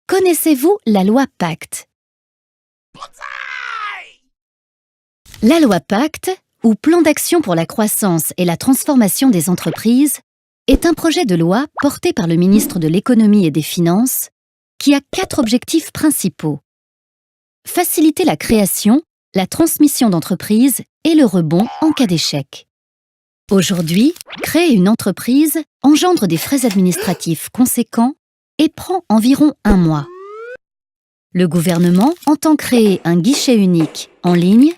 Connaissez-vous la loi Pacte? La loi Pacte, ou Plan d'action pour la croissance et la transformation des entreprises, est un projet de loi porté par le ministre de l'Économie et des Finances qui a 4 objectifs principaux. Faciliter la création, la transmission d'entreprises et le rebond en cas d'échec. Aujourd'hui, créer une entreprise engendre des frais administratifs conséquents et prend environ 1 mois. Le gouvernement entend créer un guichet unique en ligne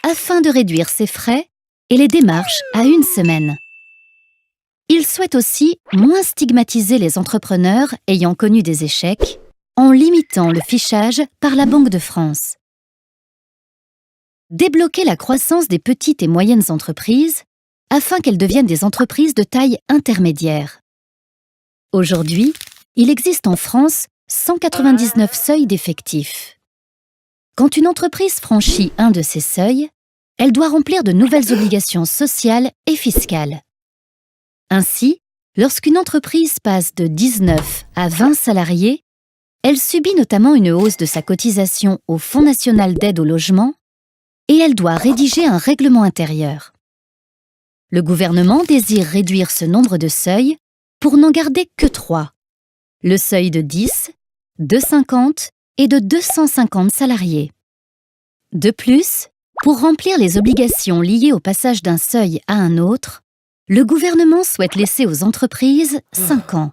afin de réduire ces frais et les démarches à 1 semaine. Il souhaite aussi moins stigmatiser les entrepreneurs ayant connu des échecs en limitant le fichage par la Banque de France. Débloquer la croissance des petites et moyennes entreprises afin qu'elles deviennent des entreprises de taille intermédiaire. Aujourd'hui, il existe en France 199 seuils d'effectifs. Quand une entreprise franchit un de ces seuils, elle doit remplir de nouvelles obligations sociales et fiscales. Ainsi, lorsqu'une entreprise passe de 19 à 20 salariés, elle subit notamment une hausse de sa cotisation au Fonds national d'aide au logement et elle doit rédiger un règlement intérieur. Le gouvernement désire réduire ce nombre de seuils pour n'en garder que 3. Le seuil de 10, de 50 et de 250 salariés. De plus, pour remplir les obligations liées au passage d'un seuil à un autre, le gouvernement souhaite laisser aux entreprises 5 ans.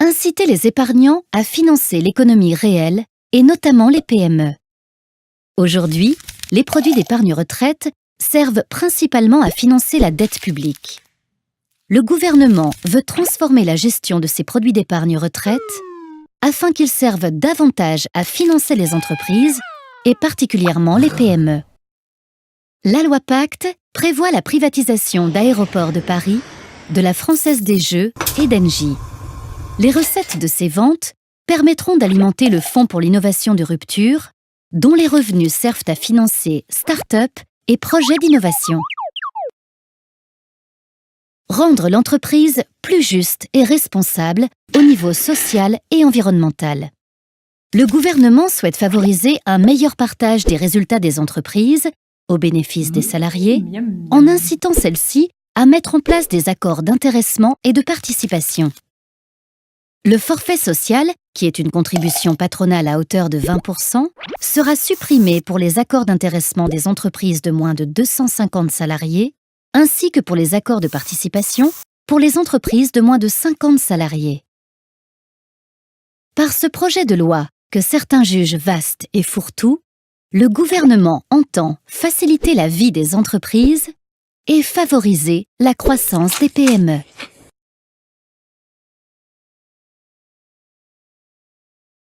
Inciter les épargnants à financer l'économie réelle et notamment les PME. Aujourd'hui, les produits d'épargne retraite servent principalement à financer la dette publique. Le gouvernement veut transformer la gestion de ces produits d'épargne retraite afin qu'ils servent davantage à financer les entreprises et particulièrement les PME. La loi Pacte prévoit la privatisation d'Aéroports de Paris, de la Française des Jeux et d'Engie. Les recettes de ces ventes permettront d'alimenter le Fonds pour l'innovation de rupture, dont les revenus servent à financer start-up et projets d'innovation. Rendre l'entreprise plus juste et responsable au niveau social et environnemental. Le gouvernement souhaite favoriser un meilleur partage des résultats des entreprises au bénéfice des salariés en incitant celles-ci à mettre en place des accords d'intéressement et de participation. Le forfait social, qui est une contribution patronale à hauteur de 20%, sera supprimé pour les accords d'intéressement des entreprises de moins de 250 salariés, ainsi que pour les accords de participation pour les entreprises de moins de 50 salariés. Par ce projet de loi, que certains jugent vaste et fourre-tout, le gouvernement entend faciliter la vie des entreprises et favoriser la croissance des PME.